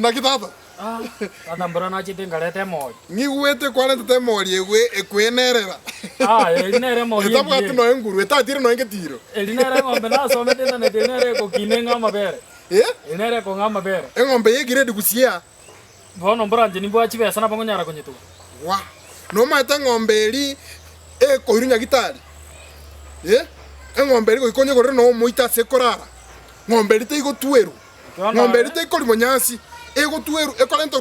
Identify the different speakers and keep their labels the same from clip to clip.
Speaker 1: Na kitata.
Speaker 2: Atambura na chite ngarete mori.
Speaker 1: Ngiguete kwale tete mori ekwenerera.
Speaker 2: Elinere mori.
Speaker 1: Etabu atu no enguru, etatire no engetiro.
Speaker 2: Elinere ngombe na somete na netenere ko kinenga mabere. Enere ko ngama bere.
Speaker 1: Engombe yegire Gusii.
Speaker 2: Bono mbranje ni bwa chibesa na bango nyara konyitu.
Speaker 1: Wa. No mata ngombe ri ko iru Nyagetiara. Engombe ri ko ikonye gore no muita sekorara. Ngombe ri te igotweru. Ngombe ri te ikori monyasi. Ego tueru ekolento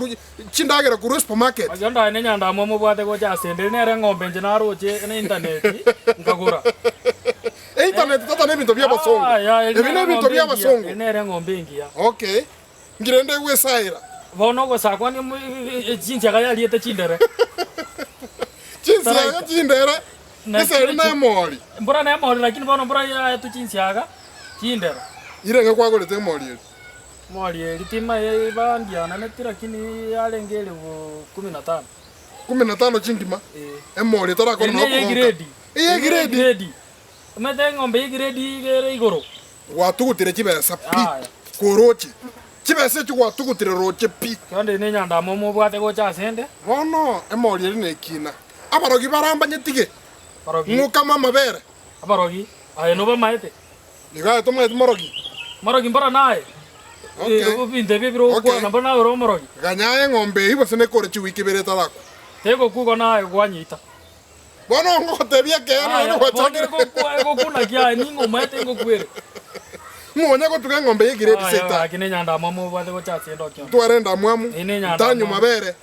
Speaker 1: chindagera ku supermarket.
Speaker 2: Agenda ine nyanda mo bwate go cha sende nere ngombe nje na roche na internet ngagura.
Speaker 1: Internet tata ne bintu bya basongo. Ebine bintu bya basongo.
Speaker 2: Nere ngombe ngia.
Speaker 1: Okay. Ngirende gwesaira.
Speaker 2: Bono go sakwa ni chinja ga yali ete chindere.
Speaker 1: Chinja ga chindere. Ese na mori.
Speaker 2: Mbura na mori lakini bono mbura ya tu chinja ga chindere.
Speaker 1: Irenge kwa gore te mori.
Speaker 2: Mori litima bandia na netira kini alengele 15.
Speaker 1: 15 chingima. Mori tara ko no. Grade.
Speaker 2: Umete ngombe grade gere igoro.
Speaker 1: Watugutire chibesa pi. Korochi. Chibesa chu watugutire roche pi.
Speaker 2: Kandi ne nyanda mo bwate go cha sende.
Speaker 1: Bono mori ne kina. Abarogi baramba nyetige.
Speaker 2: Barogi.
Speaker 1: Nguka mama bere.
Speaker 2: Abarogi. Aye no ba maete.
Speaker 1: Liga to maete morogi.
Speaker 2: Morogi mbara nae. Okay. Ubinde bibiro kwa na bana ro morogi.
Speaker 1: Ganyaye ngombe ibo sene kore chi wiki bere tarako.
Speaker 2: Tego kuko nae gwanyita.
Speaker 1: Bono ngote bia ke na no
Speaker 2: chakire go kuna kia ni ngoma tengo kwere.
Speaker 1: Muonya go tuka ngombe yigire diseta.
Speaker 2: Akine nyanda mamo bwate go cha sendo kyo.
Speaker 1: Twarenda mwamu. Tanyu mabere.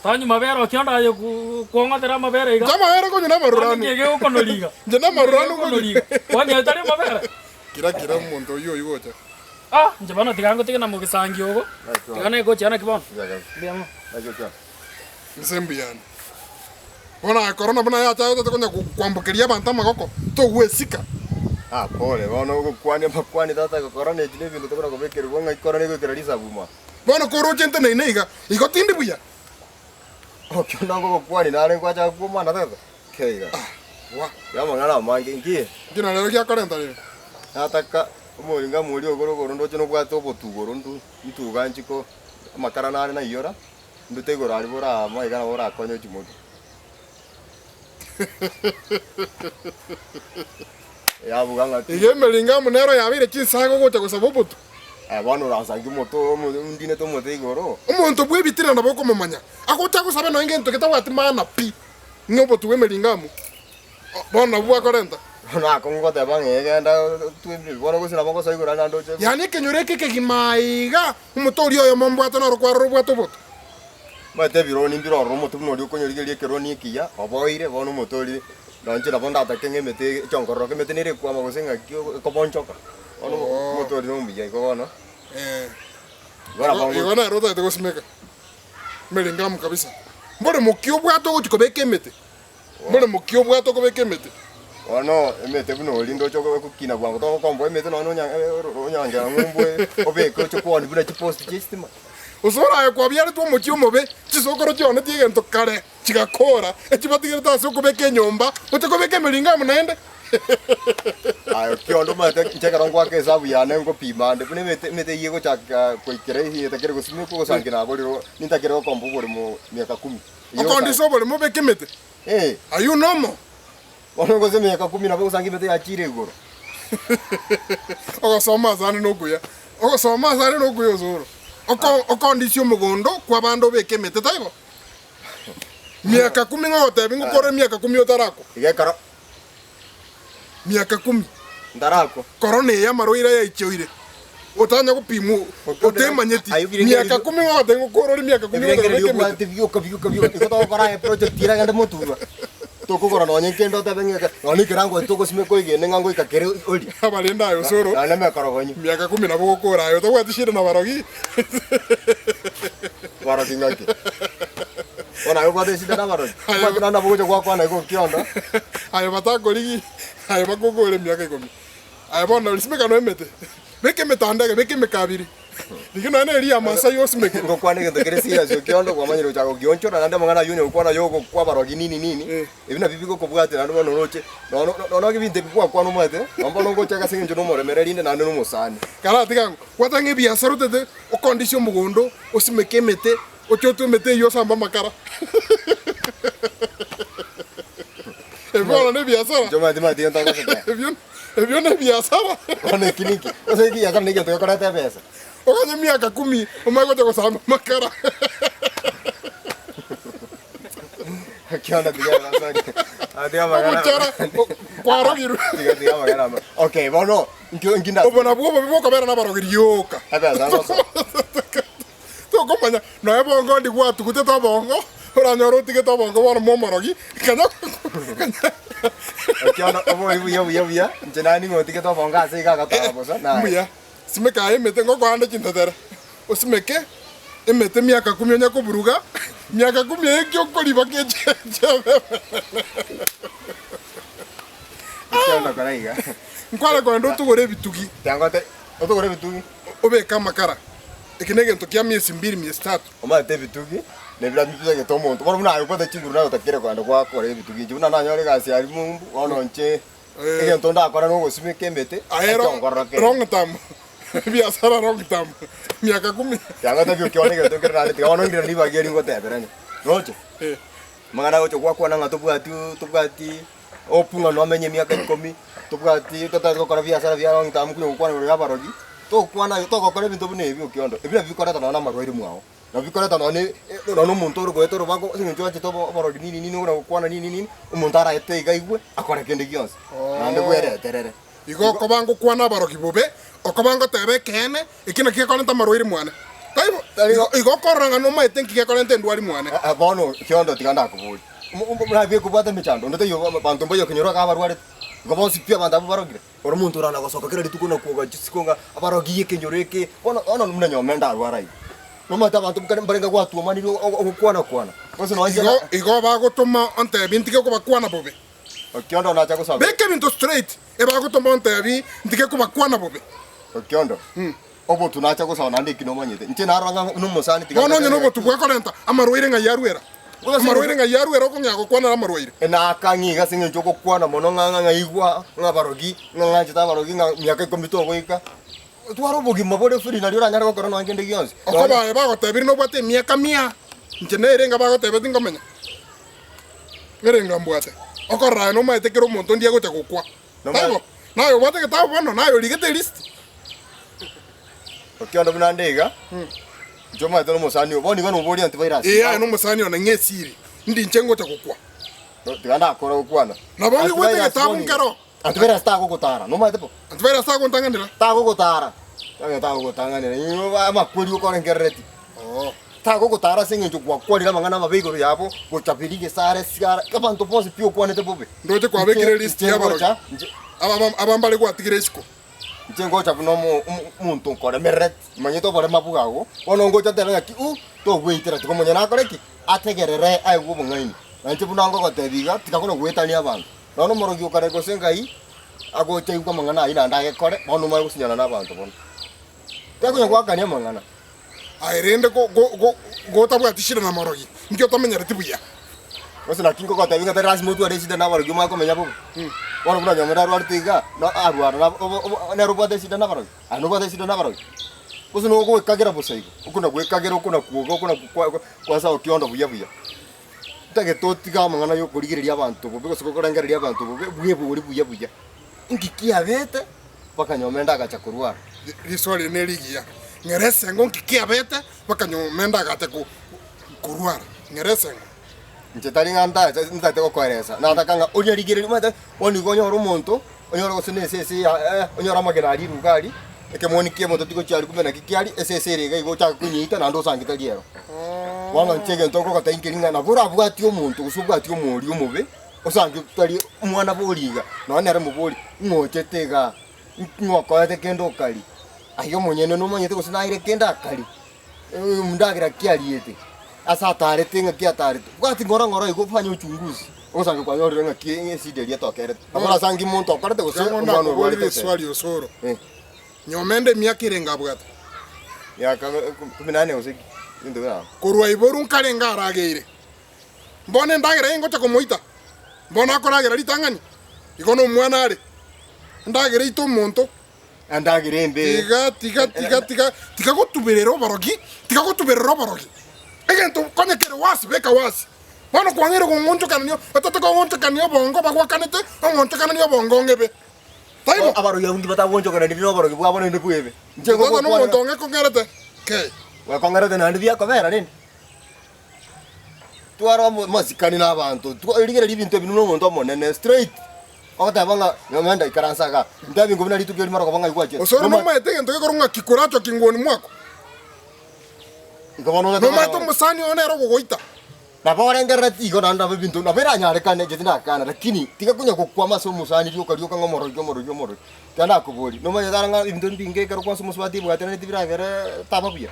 Speaker 2: Tanyu mabere okionda yo kuongatera mabere iga.
Speaker 1: Jama era ko nyina maruranu.
Speaker 2: Ngege uko no liga.
Speaker 1: Jena maruranu ko
Speaker 2: liga. Wanya tare mabere.
Speaker 1: Kira muntu yo igocha.
Speaker 2: Njabana tigango tigana mu gisangi ogo. Tigana iko chana kibono. Ndiamo.
Speaker 1: Ajoka. Nsembiana. Bona corona bana ya tayo to konya kwambukiria banta magoko. To gwesika.
Speaker 3: Pole, bono kwani tata corona ejile bintu tokora kobekera bonga corona iko kiralisa buma.
Speaker 1: Bono koro chente nei neiga. Iko tindi buya.
Speaker 3: Okiondo ngo kwani nare kwacha kuma na tata. Keiga.
Speaker 1: Wa.
Speaker 3: Yama ngana mangi ngie.
Speaker 1: Kina lero kya 40 leo.
Speaker 3: Ataka umuringa muri ogoro ndo chino bwato botugoro ndu ituga nchiko makara nare na iyora ndutegora ari bora maigana bora konyo chimoto ya buganga
Speaker 1: ige melinga munero yabire chinsago gocha gosaboboto
Speaker 3: bano ransangi moto ndine to moto igoro
Speaker 1: umuntu bwebitira naboko mumanya akocha gosabe no ingento ketawati mana pi ngobo tuwe melingamu bona bwa 40
Speaker 3: na kongo te bange genda tu bono gusina bango sai gura nando che
Speaker 1: yani kenyoreke ke gimaiga umutori oyo mombwato no rwaro rubwato boto
Speaker 3: mate biro ni biro romo tu no dio konyorigerie keroni kiya oboire bono motori donje la bonda takenge mete chongoro ke mete nire kwa magosenga ko bonchoka ono motori no mbiya ko bono bora bango
Speaker 1: igona rota te gosimeka melingamu kabisa mbore mukio bwato gutiko bekemete mbore mukio bwato ko bekemete
Speaker 3: Ono emete buno lindo choko kukina bwangu to kombo emete no nyanga ngumbwe obeko choko ni buna chipost chistima
Speaker 1: Osoro ya kwa byari to muchi omobe chisokoro cyone tigento kare chigakora ekibatigire taso kubeke nyomba utekobeke melinga munende
Speaker 3: ayo kiondo mate cheka rongwa ke sabu yane ngo pimande bune mete yego chaka kwikire hi etakire gusime ko sangira boliro nitakire ko kombo bori mu miaka 10
Speaker 1: okondi sobole mobeke mete ayu nomo
Speaker 3: ono goze miaka 10 na bo sangi mete ya chire igoro
Speaker 1: ogosoma zane no guya Osoro okondisio mugondo kwa bando beke mete taibo miaka 10 ngote bingu kore miaka 10 otarako
Speaker 3: igekara
Speaker 1: miaka 10
Speaker 3: ndarako
Speaker 1: korone ya maroira ya ichoire otanya kupimu otemanyeti miaka 10 ngote ngukoro miaka 10
Speaker 3: otarako byo ikoto kora project ira gande motura toko kora no nyekendo tabengeka oni kirango toko simeko igene ngango ikakere oli
Speaker 1: abalenda ayo Osoro
Speaker 3: ana mekaro gonyi
Speaker 1: miaka 10 nabo gukora ayo to watishire na barogi
Speaker 3: barogi ngaki ona yo kwade sida na barogi kwa na bogo kwa na iko kionda
Speaker 1: ayo batagorigi ayo bakogore miaka 10 ayo bona lisimeka no emete beke metandage beke mekabiri Nikina ne ria masa yo simeke.
Speaker 3: Ngo kwane gento keresi acio Okiondo kwa manyiro cha Okioncho na ndama ngana yune ukwana yoko kwa barogi nini. Ebina bibi ko kubwate na no roche. No gibinte bikwa kwa no mwete. Ombo no gocha ka sinjo no moremererinde na no musani.
Speaker 1: Kala tigango. Kwatange biashara tete o condition mugondo osimeke mete ochoto mete yo samba makara. Ebona ne biashara.
Speaker 3: Yo mati enta ko se.
Speaker 1: Ebio ne biashara.
Speaker 3: One kiniki. O se ki ya kana nige to kora ta pesa.
Speaker 1: Okanye miaka 10 umegote kusamba makara.
Speaker 3: Okiondo tigana sani. Atia magana.
Speaker 1: Kwa rogiru.
Speaker 3: Tiga magana. Okay, bono. Nginda.
Speaker 1: Obona bwo biboko bera na barogirioka.
Speaker 3: Aba za so.
Speaker 1: To komanya no ebongo ndi gwatu kute to bongo. Ora nyoro tige to bongo wana momorogi. Kanya.
Speaker 3: Okiondo obo ibu. Njenani ngotige to bongo ase ga ta bosa. Na.
Speaker 1: Mbuya. Simeka emete ngoko ande chintatera. Osimeke emete miaka 10 onya kuburuga. Miaka 10 ekyo koliba keje.
Speaker 3: Okiondo karaiga.
Speaker 1: Nkwala kwa ndo tugore bitugi.
Speaker 3: Tangote otugore bitugi.
Speaker 1: Obeka makara. Ekinege ntokia miezi 2 miezi 3.
Speaker 3: Omate bitugi. Nebira bitugi ke tomo. Tomara muna ayuko chinguru na utakire kwa ndo kwa kore bitugi. Juna na nyore gasi ari mumbu ononche. Ege ntonda akora no gosimeke mete.
Speaker 1: Aero wrong tam. Biashara wrong tam. Miaka 10.
Speaker 3: Tangote byo kione ke to kera ni ono ngira ni bageri ngote berani. Roche. Magana gocho kwa na tubwati opunga no amenye miaka 10 tubwati tokora biashara bya wrong tam kuyo kwa no yabarogi. Tokwana tokokora bintu bune byo Okiondo. Ebira bikoreta na marwairi mwao. Na bikoreta no muntu ro gwetoro bako sinjo ati to barogi nini ora kwana nini umuntu ara ete igaigwe akora kende gionse. Nande gwere terere.
Speaker 1: Igo kobango kwana barogi bobe okobango tebe kene ikina kikonenta marwairi mwana. Taibo igo koranga no maite kikonenta ndwari mwana.
Speaker 3: Bono Okiondo tiganda kubuli. Mura bie kubata michando ndote yo bantu mboyo kinyoro ka barware. Gobosi pia banda barogire. Oro muntu rana gosoka kira ditukuna kuoga jisikonga abarogi yekenyoreke. Ono muna Nyomenda arwarai. No mata bantu mbarenga kwa tu mani okwana. Koso no anja.
Speaker 1: Igo bagotoma onte bintike ko bakwana bobe.
Speaker 3: Okiondo na chako sabe.
Speaker 1: Beke bintu straight. E bagotoma onte bi ntike ko bakwana bobe.
Speaker 3: Okiondo. Obo tunacha ko sawa nande kino manyete. Nche naranga no musani tiga.
Speaker 1: Ono nyono botu bwa konenta amarwaire nga yaruera. Amarwaire nga yaruera ko nyako kwana amarwaire.
Speaker 3: Ena akangi ga singe njoko kwana mono nga igwa nga barogi nga njita barogi nga myaka 10 to goika. Twaro bogi mabode furi na lira nyara ko korona ngende gionse.
Speaker 1: Okoba bagotebiri no bwate miaka 100. Nche nere nga bagotebe tingomenya. Ngere nga mbwate. Okora no maite kero monto ndia gocha kokwa. Taibo. Nayo bwate ke tabo bono nayo ligete list.
Speaker 3: Okiondo binandega. Joma ito no musani oboni ngano boli Antivirus.
Speaker 1: No musani ona ngesiri. Ndi nchengo cha kokwa.
Speaker 3: Tiganda akora okwana.
Speaker 1: Na boli bwate ke tabo ngero.
Speaker 3: Antivirus ta gukutara. No maite po.
Speaker 1: Antivirus ta kuntangandira.
Speaker 3: Ta gukutara. Ta gukutangandira. Yo amakuri ukora ngereti. Ta gukutara singe njukwa kwalira mangana mabego yabo Bochaberi Gesare Sigara. Kabantu ponse pio kwanete bobe.
Speaker 1: Ndote kwa bekire list ya baro. Abambale kwa tigire siko.
Speaker 3: Njengo cha kuno muntu nkore meret manyito bore mabugago ono ngocha tera ki to gwitira tiko munyana koreki ategerere aigu bungaini nanje bunango gotebiga tikakono gwetani abantu nono morogi ukare gosengai agocha igwa mangana ina ndage kore ono mai gusinyana nabantu bono teko nyakakania mangana
Speaker 1: airende go tabwa tishira na morogi ngyo tamenyere tibuya
Speaker 3: Wasa na kingo kota winga tera asmo tu ada sida na baro guma ko menya bobo. Wala buna Nyomenda ruar tiga na aruar na rupa de sida na baro. Anu ba sida na baro. Wasa no ko kagera bosai. Ukuna ko kagera ukuna kuoga ukuna kwa sa Okiondo buya. Tage to tiga mangana yo kurigiria abantu bobe ko korangeria abantu bobe buya. Ngikia bete paka Nyomenda agacha kuruar.
Speaker 1: Riswali ne ligia. Ngerese ngo ngikia bete paka Nyomenda agacha kuruar. Ngerese
Speaker 3: Nchetari nganta ntate ko kweresa na takanga uri rigire mata oni gonyo rumonto onyo ro sene sese onyo ramagera ari rugari eke moni kie moto tiko cyari kumena kikiari sese rega igo cha kunyita na ndo sangita liero wanga ncege ntoko ko tainkiringa na bura bwati omuntu usubwati omuri omube osangi tari umwana boliga no nere muboli ngochetega ngokate kendo kali ayo monyene no manyete ko sinaire kenda kali mundagira kiariete asa tarete ngakia tarete kwati ngora igofanya uchunguzi osange kwa yori ngakie ngesideria tokere abara sangi muntu okarete gose
Speaker 1: umano wali swali Osoro Nyomenda miaka irenga bwata
Speaker 3: miaka 18 usiki into ya
Speaker 1: kurwa iboru nkarenga arageire mbone ndagira ingocha kumuita mbona akoragira ritangani ikono mwana ari ndagira ito monto
Speaker 3: andagira embe
Speaker 1: tiga gutubirira oborogi egento konyekere wasi beka wasi bano kwangire kungonchokanio batata kungonchokanio bongo bagwakanete ongonchokanio bongo ngebe taibo
Speaker 3: abaro yaundi batabonchokana ndino borogi bwabone ndikuebe
Speaker 1: njengo no monto ngekongerete ke
Speaker 3: wa kongerete nandi bya kobera nini twara mazikani n'abantu twirigere libintu binu n'omuntu monene straight otabanga Nyomenda ikaransaga ndabi ngobina litubyo limara kobanga ikwaje
Speaker 1: Osoro no maete ngento gekorunga kikuracho kingoni mwako
Speaker 3: ngabano
Speaker 1: no mato musani onero gogoita
Speaker 3: na bora ngara tigo nanda bintu na bera nyare kane jetina kana lakini tiga kunya kukwama so musani ryo karyo kanga moro tanda kubuli no maye daranga bintu binge karo kwa so muswati bwa tane tibira gere taba bia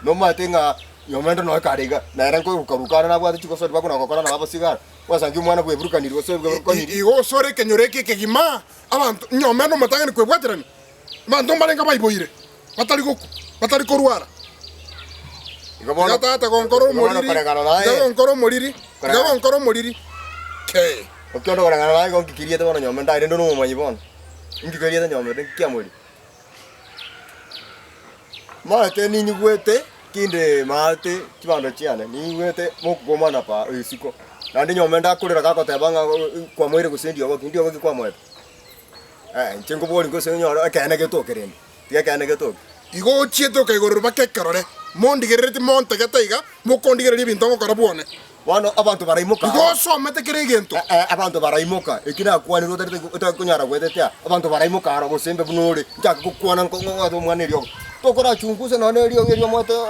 Speaker 3: no mate nga Nyomenda no kariga na ranko rukaruka na bwa chiko so bakuna kokora na baba Sigara wasangi mwana kweburukanirwo so bweburukanirwo
Speaker 1: igo sore kenyoreke kegima abantu Nyomenda matangani kwebwaterani bantu mbalenga bayiboire batali korwara
Speaker 3: igabona
Speaker 1: tata konkoro moriri ke
Speaker 3: Okiondo barangana nayo ngikirie te bono Nyomenda ire ndo no mumanyi bono ngikirie te Nyomenda kiamuri mate ni nyugwete kinde mate kibando chiane ni gwete mukugomana pa isiko nandi Nyomenda akurira kako tebanga kwa mwire gusendio go ndio go kwa mwete nchengo boli ngo senyoro akane getokereni tiga kane getoke
Speaker 1: igo chieto kaigororo bakekarore mondigerete monte gataiga mukondigerere bintu ngokora bwone
Speaker 3: wano abantu baraimuka
Speaker 1: igo somete kirigento
Speaker 3: abantu baraimuka ikina kwaniro utakunyara gwetetea abantu baraimuka aro gosembe bunore njaka kukwana ngo mwaniryo tokora chunguze none ryo ngeryo moto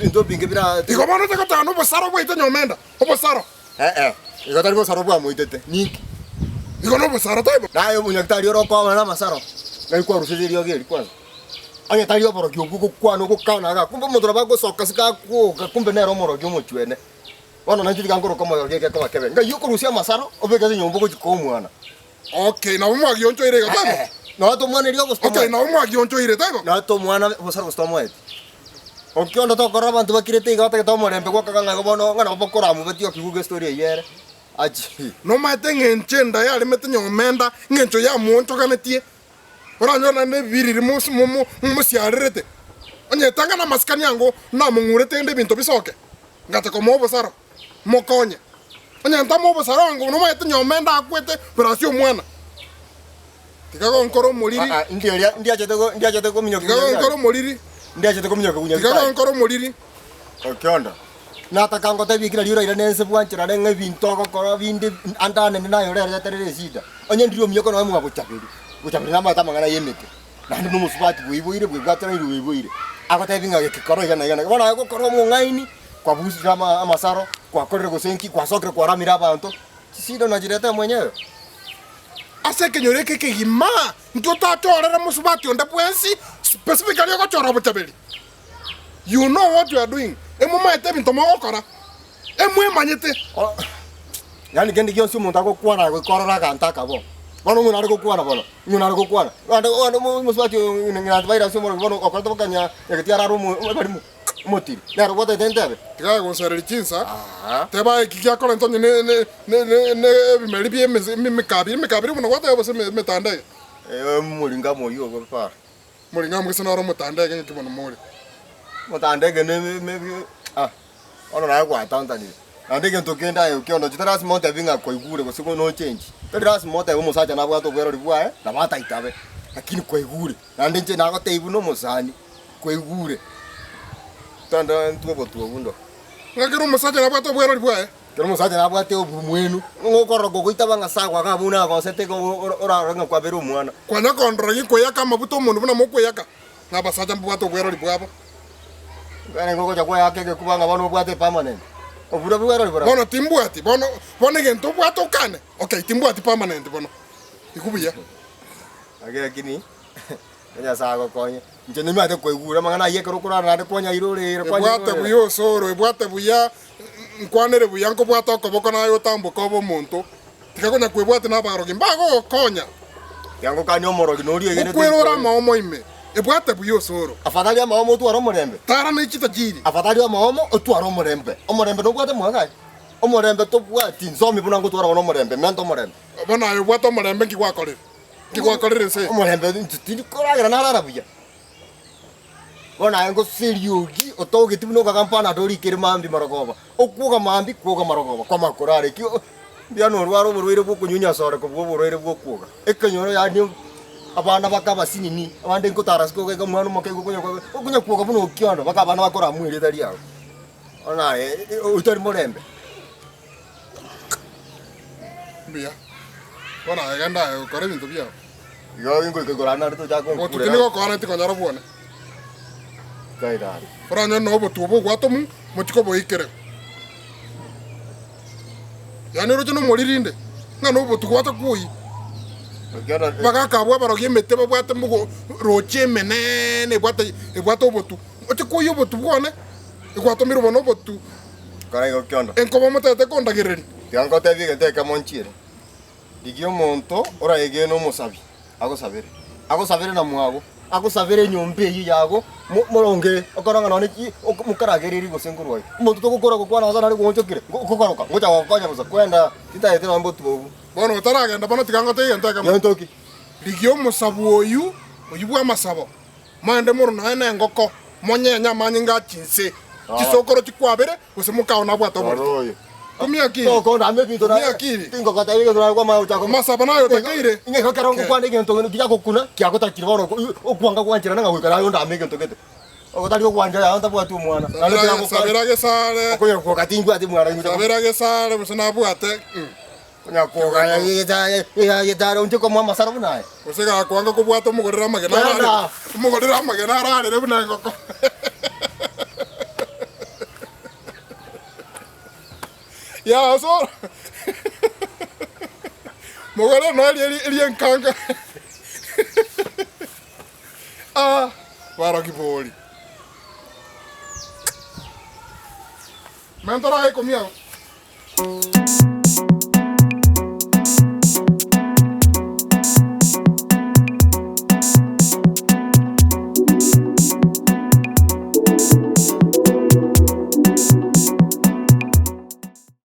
Speaker 3: bintu binge bira
Speaker 1: igo bano takatano bosaro bwite Nyomenda obosaro
Speaker 3: igo tari bosaro bwa muitete niki
Speaker 1: igo no bosaro taibo
Speaker 3: nayo munyaktari oro kwa na masaro ngai kwa rusiriyo geri kwanza anya tari oporo kyoguko kwano gukana ga kumbe mudura bago soka sika ku kumbe nero moro gyomo chwene wana nanti ngoro kama yorgeke kwa kebe ngai yuko rusia masaro obegeze nyombo ko mwana
Speaker 1: okay na umwa gyoncho ire gatabo
Speaker 3: na to mwana rio gosto
Speaker 1: okay na umwa gyoncho ire taibo
Speaker 3: na to mwana bosaro gosto moet Okiondo to korra bantu bakirete igata to morembe kwa kanga gobono ngana bokora mu betio kiguge story yere achi
Speaker 1: no mate ngenchenda yale mete Nyomenda ngencho ya moncho kanetie oranyona ne biriri musiarerete onye tanga na maskani yango na mungurete ende bintu bisoke ngata ko mobo saro mokonye onye ntamo bo saro ngo no mate Nyomenda akwete brasio mwana tikago nkoro moliri
Speaker 3: ndiaje ko minyo
Speaker 1: tikago nkoro moliri
Speaker 3: ndiaje ko minyo kunya
Speaker 1: tikago nkoro moliri
Speaker 3: Okiondo na takango tabikira liro ira nense bwanchira nenga bintu kokoro bindi andane nayo rere terere sida onye ndirio myoko no mu Bochaberi Bochaberi na mata mangana yemete nandi no musubati bwiboire bwatana bwiboire akotabinga gekikoro yana bona gukoro mu ngaini kwa busi kama amasaro kwa korre gosenki kwa sokre kwa ramira abantu sida na jireta mwenyewe
Speaker 1: ase kenyoreke kegima nto tatorera musubati onda pwensi specifically ko chora Bochaberi you know what you are doing emuma ete bintu mogokora emwe manyete
Speaker 3: yani kendi gyo sumu ndako kwana ko korora kantaka bo bono nguna riko kwana bono nguna riko kwana ando musubati ngina virus mo bono okata bakanya Nyagetiara rumu bari motiri naro bota tentebe
Speaker 1: tiga gonsereri chinsa teba kikia kola ntonye ne bimeli bie mikabiri muno wata yobose metandege
Speaker 3: mulinga moyo go pa
Speaker 1: mulinga mwese naro mutandege nkibono muri
Speaker 3: mutandege ne ono na kwa tantani andege ntokenda yo Okiondo chitaras monte vinga kwa igure ko siko no change titaras monte wo musacha na bwato bwero libwa na bata itabe lakini kwa igure nande nche na gote ibu no musani kwa igure tanda ntubo tuogundo
Speaker 1: ngakiro musacha na bwato bwero libwa
Speaker 3: kero musacha na bwate obu mwenu ngokoro ko kuitaba ngasagwa ka muna ko sete ko ora nga kwa beru mwana
Speaker 1: kwanya kondro yiko yaka mabuto mundu buna moko yaka ngaba sacha bwato bwero libwa abo
Speaker 3: ngane ngoko cha kwa yake ke kubanga bano bwate permanent obura bwero libwa
Speaker 1: bono timbuati bono gento bwato kane okay timbuati permanent bono ikubuya
Speaker 3: lakini nya sago konye nje ni mate ko igura mangana yekero kurana na konya irore
Speaker 1: kwa bwate buyo Osoro bwate buya nkwanere buya nko bwate ko boko na yo tambo ko bo muntu tikakonya kwe bwate na baro gimbago konya
Speaker 3: yango kanyo moro ginori yene
Speaker 1: kwero ra maomo ime ebwate buyo Osoro
Speaker 3: afadhali ama omo tu aromorembe
Speaker 1: tara na ichita jiri
Speaker 3: afadhali ama omo tu aromorembe omorembe no bwate mwaga omorembe to bwati nzomi buna ngo tu aromorembe mento omorembe
Speaker 1: bona yo bwate omorembe ngikwakorire se
Speaker 3: omorembe ntini koragira na arabuya bona ngo seriogi otoge tibuno kakampana dori kire mambi marogoba okuga mambi kuga marogoba kwa makorare ki biano rwaro burwire bwo kunyunya sore ko bwo burwire bwo kuga ekanyoro ya ni abana bakaba sinini abande nkotara siko ga mwana moke kunya kuga buno Okiondo bakabana bakora mwire tari yawo ona utari morembe
Speaker 1: bia bona agenda kore bintu bia
Speaker 3: yo ingo ikogorana rito jako
Speaker 1: otutini ko kona tikonyara bwone
Speaker 3: kaidari
Speaker 1: Oranya no botubo gwatomu mutiko boikere. Yani rojo no moririnde. Nga no botu gwata kuyi. Baga kabwa barogie mete babwate mugo roche menene bwata botu. Oche kuyi botu bwone. Igwato miro bono botu.
Speaker 3: Karai Okiondo.
Speaker 1: Enko motete konda gereri.
Speaker 3: Tiango te viga te kamonchire. Digio monto ora ege no mosabi. Ago sabere na mwago. Ako savere nyombe yi yago moronge okoranga none ki mukaragereri gosengurwa muntu tokukora gukwana wazana ari gonchokire gukoroka ngoja wafanya buza kwenda titaete mambo tubu
Speaker 1: bono utaragenda bono tigango te yenta kama
Speaker 3: yantoki
Speaker 1: ligio musabu oyu oyubwa masabo mande muru na ene ngoko monyenya manyinga chinse kisokoro chikwabere usimuka na bwato
Speaker 3: bono
Speaker 1: kumia ki
Speaker 3: toko na mebito na tingo kata ile ndo kwa mayo chako
Speaker 1: masaba nayo tekeire
Speaker 3: inge kokera ngo kwande gento ngi yako kuna kiako takiri bono okwanga kwanjira nanga gwikara yo ndame gento kete okotali okwanja ya ndabwa tu mwana
Speaker 1: sabera Gesare
Speaker 3: okonya ko katingwa ati mwana ngi
Speaker 1: sabera Gesare musana bwate
Speaker 3: kunya ko ga ya yetara unje ko mama sarabu nae
Speaker 1: usega kwanga kubwata umugorera magena arare rebuna ngoko ya Osoro mogore no ali enkanga para kiboli mentora ai comia